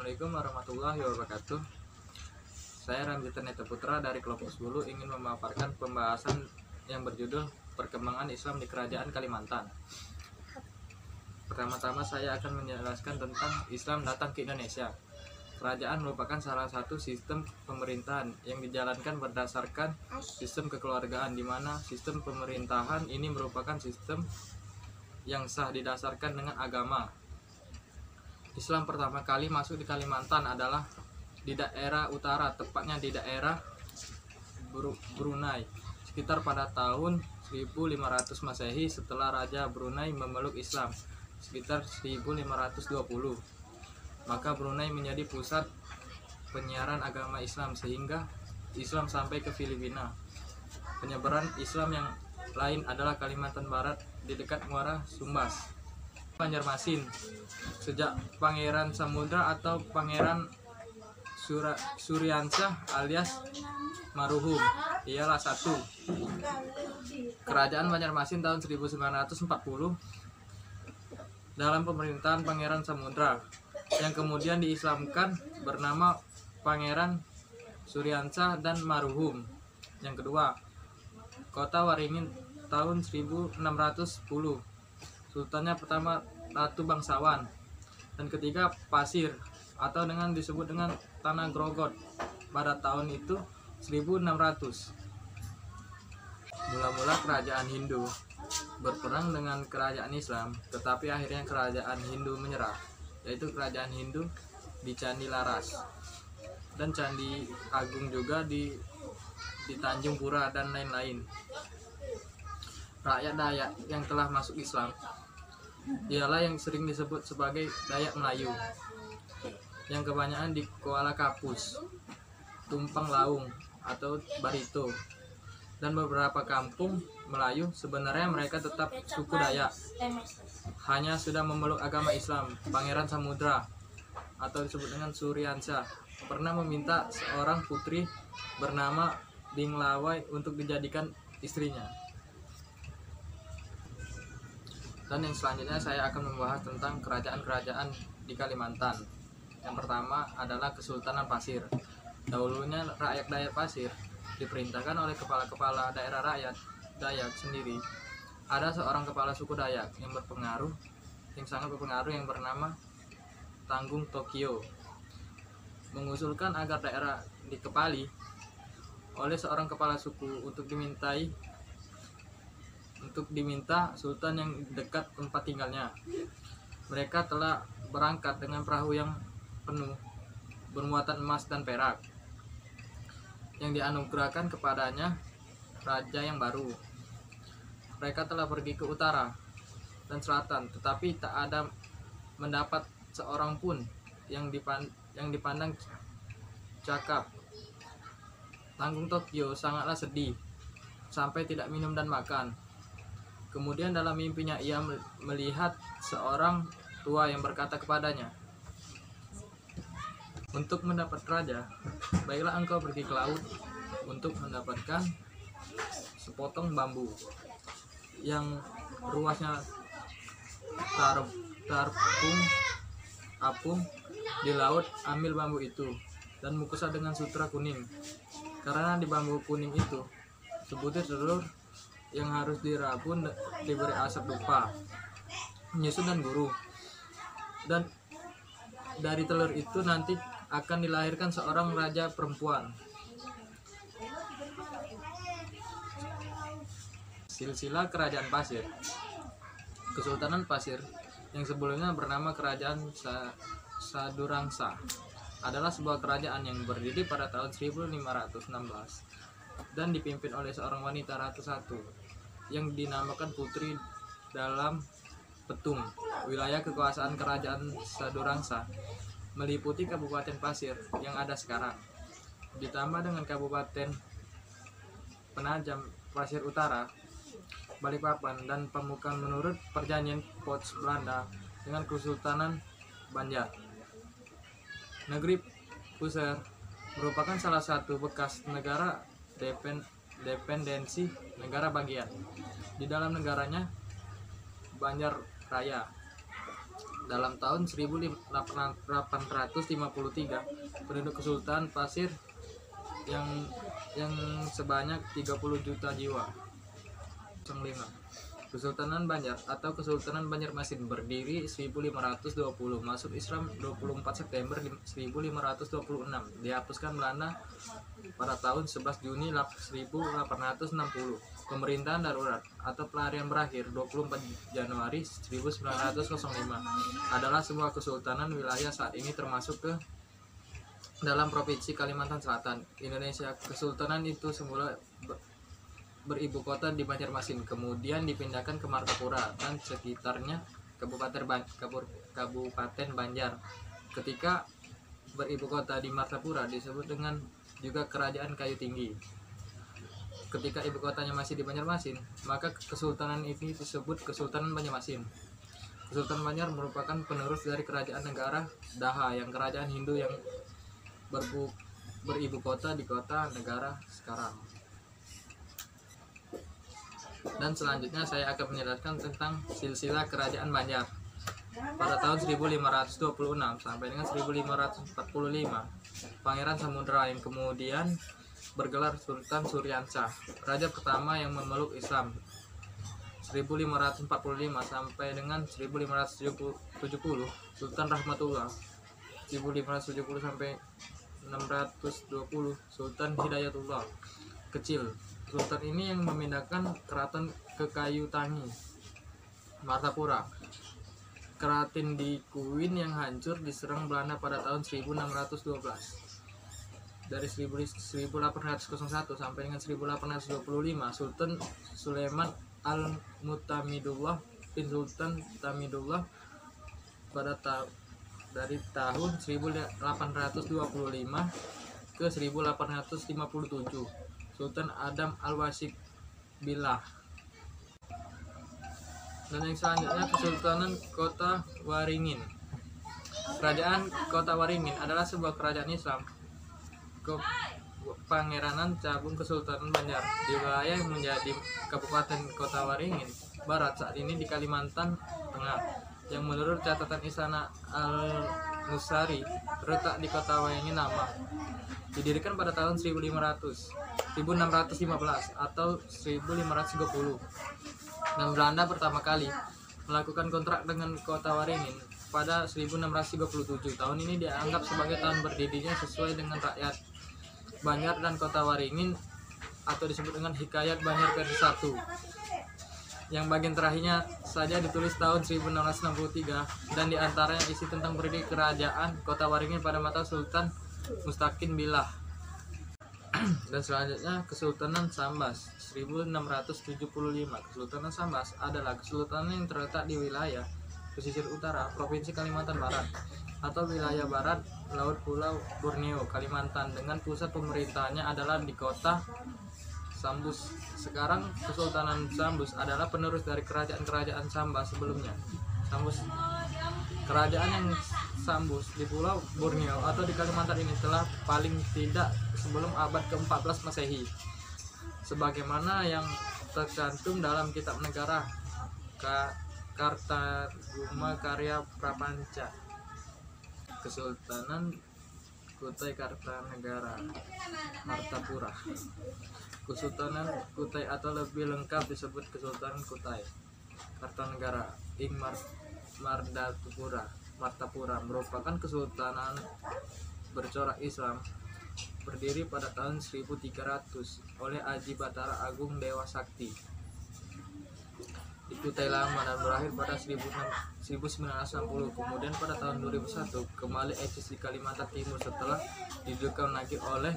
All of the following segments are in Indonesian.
Assalamualaikum warahmatullahi wabarakatuh. Saya Ramzi Terneta Putra dari kelompok 10 ingin memaparkan pembahasan yang berjudul Perkembangan Islam di Kerajaan Kalimantan. Pertama-tama saya akan menjelaskan tentang Islam datang ke Indonesia. Kerajaan merupakan salah satu sistem pemerintahan yang dijalankan berdasarkan sistem kekeluargaan, di mana sistem pemerintahan ini merupakan sistem yang sah didasarkan dengan agama. Islam pertama kali masuk di Kalimantan adalah di daerah utara, tepatnya di daerah Brunei, sekitar pada tahun 1500 Masehi setelah Raja Brunei memeluk Islam sekitar 1520. Maka Brunei menjadi pusat penyiaran agama Islam sehingga Islam sampai ke Filipina. Penyebaran Islam yang lain adalah Kalimantan Barat di dekat Muara Sumbas, Banjarmasin. Sejak Pangeran Samudra atau Pangeran Suryansyah alias Maruhum ialah satu. Kerajaan Banjarmasin tahun 1940 dalam pemerintahan Pangeran Samudra yang kemudian diislamkan bernama Pangeran Suryansyah dan Maruhum. Yang kedua, Kota Waringin tahun 1610. Sultannya pertama Ratu Bangsawan, dan ketiga Pasir atau dengan disebut dengan Tanah Grogot pada tahun itu 1600. Mula-mula kerajaan Hindu berperang dengan kerajaan Islam, tetapi akhirnya kerajaan Hindu menyerah, yaitu kerajaan Hindu di Candi Laras dan Candi Agung juga di Tanjung Pura dan lain-lain. Rakyat Dayak yang telah masuk Islam ialah yang sering disebut sebagai Dayak Melayu, yang kebanyakan di Kuala Kapus, Tumpang Laung atau Barito, dan beberapa kampung Melayu. Sebenarnya mereka tetap suku Dayak, hanya sudah memeluk agama Islam. Pangeran Samudra atau disebut dengan Suryansyah pernah meminta seorang putri bernama Dinglawai untuk dijadikan istrinya. Dan yang selanjutnya saya akan membahas tentang kerajaan-kerajaan di Kalimantan. Yang pertama adalah Kesultanan Pasir. Dahulunya rakyat Dayak Pasir diperintahkan oleh kepala-kepala daerah rakyat Dayak sendiri. Ada seorang kepala suku Dayak yang sangat berpengaruh yang bernama Tanggung Tokyo, mengusulkan agar daerah dikepali oleh seorang kepala suku untuk diminta sultan yang dekat tempat tinggalnya. Mereka telah berangkat dengan perahu yang penuh bermuatan emas dan perak yang dianugerahkan kepadanya raja yang baru. Mereka telah pergi ke utara dan selatan, tetapi tak ada mendapat seorang pun yang dipandang cakap. Tanggung Tokyo sangatlah sedih sampai tidak minum dan makan. Kemudian dalam mimpinya ia melihat seorang tua yang berkata kepadanya, "Untuk mendapat raja, baiklah engkau pergi ke laut untuk mendapatkan sepotong bambu yang ruasnya apung di laut. Ambil bambu itu dan bungkuslah dengan sutra kuning, karena di bambu kuning itu sebutir telur yang harus dirabun, diberi asap dupa, menyusun dan guru. Dan dari telur itu nanti akan dilahirkan seorang raja perempuan." Silsilah Kerajaan Pasir. Kesultanan Pasir yang sebelumnya bernama Kerajaan Sadurangsa adalah sebuah kerajaan yang berdiri pada tahun 1516 dan dipimpin oleh seorang wanita Ratu Satu yang dinamakan Putri Dalam Petung. Wilayah kekuasaan Kerajaan Sadurangsa meliputi Kabupaten Pasir yang ada sekarang, ditambah dengan Kabupaten Penajam Pasir Utara, Balikpapan, dan Pamukan menurut perjanjian Pots Belanda dengan Kesultanan Banjar. Negeri Puser merupakan salah satu bekas negara dependensi negara bagian. Di dalam negaranya Banjar Raya Dalam tahun 1853, penduduk Kesultanan Pasir yang sebanyak 30 juta jiwa. 05. Kesultanan Banjar atau Kesultanan Banjarmasin berdiri 1520, masuk Islam 24 September 1526, dihapuskan Belanda pada tahun 11 Juni 1860. Pemerintahan darurat atau pelarian berakhir 24 Januari 1905 adalah sebuah kesultanan wilayah saat ini termasuk ke dalam Provinsi Kalimantan Selatan, Indonesia. Kesultanan itu semula beribu kota di Banjarmasin, kemudian dipindahkan ke Martapura dan sekitarnya Kabupaten Banjar. Ketika beribu kota di Martapura disebut dengan juga Kerajaan Kayu Tinggi. Ketika ibu kotanya masih di Banjarmasin, maka kesultanan ini disebut Kesultanan Banjarmasin. Kesultanan Banjar merupakan penerus dari kerajaan negara Daha yang kerajaan Hindu yang beribu kota di kota negara sekarang. Dan selanjutnya saya akan menjelaskan tentang silsilah kerajaan Banjar. Pada tahun 1526 sampai dengan 1545, Pangeran Samudra yang kemudian bergelar Sultan Suryansyah, raja pertama yang memeluk Islam. 1545 sampai dengan 1570, Sultan Rahmatullah. 1570 sampai 620, Sultan Hidayatullah Kecil. Sultan ini yang memindahkan keraton ke Kayu Tangi, Martapura. Keraton di Kuin yang hancur diserang Belanda pada tahun 1612. Dari 1801 sampai dengan 1825, Sultan Sulaiman Al-Mutamidullah bin Sultan Tamidullah dari tahun 1825 ke 1857, Sultan Adam Al-Wasik Billah. Dan yang selanjutnya Kesultanan Kota Waringin. Kerajaan Kota Waringin adalah sebuah kerajaan Islam Pangeranan Cabung Kesultanan Banjar di wilayah yang menjadi Kabupaten Kota Waringin Barat saat ini di Kalimantan Tengah, yang menurut catatan Istana Al-Nusari terletak di Kota Waringin Lama. Didirikan pada tahun 1615 atau 1530, dan Belanda pertama kali melakukan kontrak dengan Kota Waringin pada 1637. Tahun ini dianggap sebagai tahun berdirinya sesuai dengan rakyat Banjar dan Kota Waringin, atau disebut dengan Hikayat Banjar versi 1, yang bagian terakhirnya saja ditulis tahun 1663, dan diantaranya isi tentang berdiri kerajaan Kota Waringin pada masa Sultan Mustaqim Billah. Dan selanjutnya Kesultanan Sambas 1675. Kesultanan Sambas adalah kesultanan yang terletak di wilayah pesisir utara Provinsi Kalimantan Barat atau wilayah barat Laut Pulau Borneo, Kalimantan, dengan pusat pemerintahannya adalah di kota Sambus. Sekarang Kesultanan Sambus adalah penerus dari kerajaan-kerajaan Sambas sebelumnya. Sambus, kerajaan yang Sambus di Pulau Borneo atau di Kalimantan ini telah paling tidak sebelum abad ke-14 Masehi, sebagaimana yang tercantum dalam Kitab Negara Kartaguma Karya Prapanca. Kesultanan Kutai Kartanegara Martapura. Kesultanan Kutai atau lebih lengkap disebut Kesultanan Kutai Kartanegara ing Martapura merupakan kesultanan bercorak Islam berdiri pada tahun 1300 oleh Aji Batara Agung Dewa Sakti di Kutai Lama dan berakhir pada 1960. Kemudian pada tahun 2001 kembali eksis di Kalimantan Timur setelah didirikan lagi oleh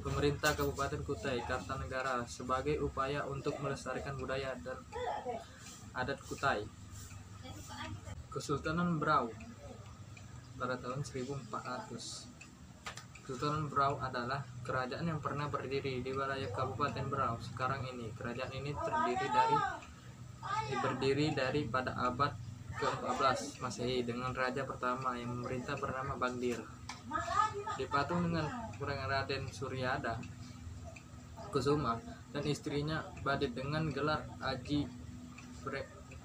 pemerintah Kabupaten Kutai Kartanegara sebagai upaya untuk melestarikan budaya dan adat Kutai. Kesultanan Berau pada tahun 1400. Kesultanan Berau adalah kerajaan yang pernah berdiri di wilayah Kabupaten Berau sekarang ini. Kerajaan ini berdiri dari pada abad ke-14 Masehi dengan raja pertama yang memerintah bernama Bagdir. Dipatung dengan Raden Suryada Kusuma dan istrinya Badit dengan gelar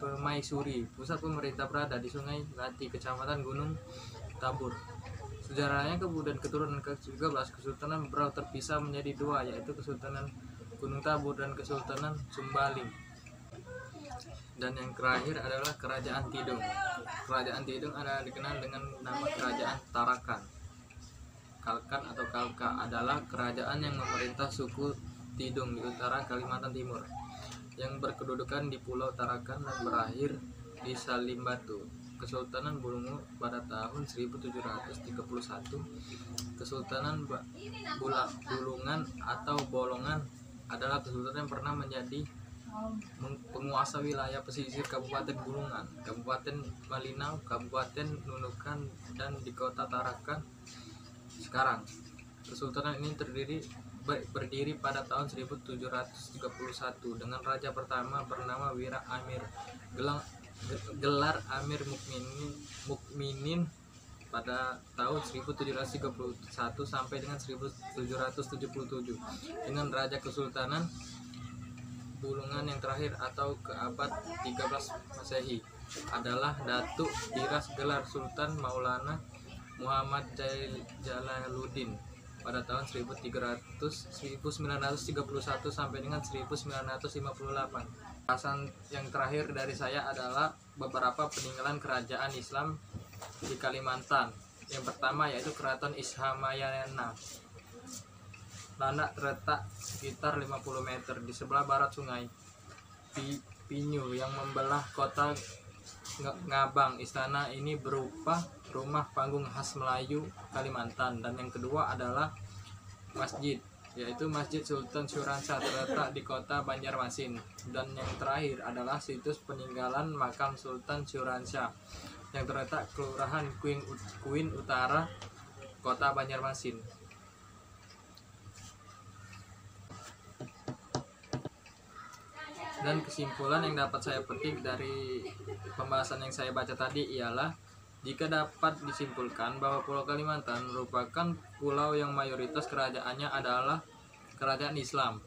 Pemaisuri. Pusat pemerintah berada di Sungai Lati, Kecamatan Gunung Tabur. Sejarahnya kemudian keturunan ke-13 Kesultanan Berau terpisah menjadi dua, yaitu Kesultanan Gunung Tabur dan Kesultanan Sumbaling. Dan yang terakhir adalah Kerajaan Tidung. Kerajaan Tidung adalah dikenal dengan nama Kerajaan Tarakan. Kalkan atau Kalka adalah kerajaan yang memerintah suku Tidung di utara Kalimantan Timur, yang berkedudukan di Pulau Tarakan dan berakhir di Salimbatu. Kesultanan Bulungu pada tahun 1731. Kesultanan Bulungan atau Bolongan adalah kesultanan yang pernah menjadi penguasa wilayah pesisir Kabupaten Bulungan, Kabupaten Malinau, Kabupaten Nunukan, dan di Kota Tarakan sekarang. Kesultanan ini berdiri pada tahun 1731 dengan raja pertama bernama Wira Amir, gelar Amir Mukminin pada tahun 1731 sampai dengan 1777, dengan raja Kesultanan Bulungan yang terakhir atau ke abad 13 Masehi adalah Datuk Diras gelar Sultan Maulana Muhammad Jalaluddin pada tahun 1931 sampai dengan 1958. Bahasan yang terakhir dari saya adalah beberapa peninggalan kerajaan Islam di Kalimantan. Yang pertama yaitu Keraton Ishamayana. Landak terletak sekitar 50 meter di sebelah barat sungai Pinyu yang membelah kota Ngabang. Istana ini berupa rumah panggung khas Melayu Kalimantan. Dan yang kedua adalah masjid, yaitu Masjid Sultan Syuransyah, terletak di kota Banjarmasin. Dan yang terakhir adalah situs peninggalan makam Sultan Syuransyah yang terletak Kelurahan Kuin Utara, Kota Banjarmasin. Dan kesimpulan yang dapat saya petik dari pembahasan yang saya baca tadi ialah, jika dapat disimpulkan bahwa Pulau Kalimantan merupakan pulau yang mayoritas kerajaannya adalah kerajaan Islam.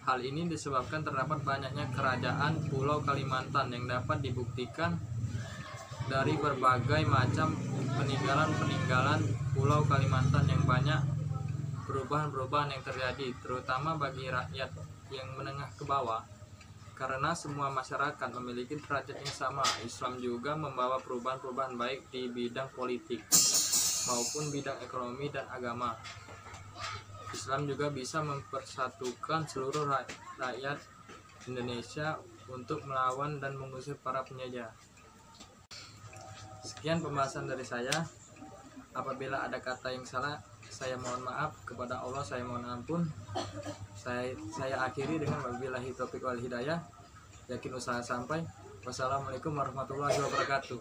Hal ini disebabkan terdapat banyaknya kerajaan Pulau Kalimantan yang dapat dibuktikan dari berbagai macam peninggalan Pulau Kalimantan yang banyak perubahan-perubahan yang terjadi, terutama bagi rakyat yang menengah ke bawah. Karena semua masyarakat memiliki derajat yang sama, Islam juga membawa perubahan-perubahan baik di bidang politik maupun bidang ekonomi dan agama. Islam juga bisa mempersatukan seluruh rakyat Indonesia untuk melawan dan mengusir para penjajah. Sekian pembahasan dari saya. Apabila ada kata yang salah, saya mohon maaf. Kepada Allah saya mohon ampun. Saya akhiri dengan wabillahi taufiq wal hidayah. Yakin usaha sampai. Wassalamualaikum warahmatullahi wabarakatuh.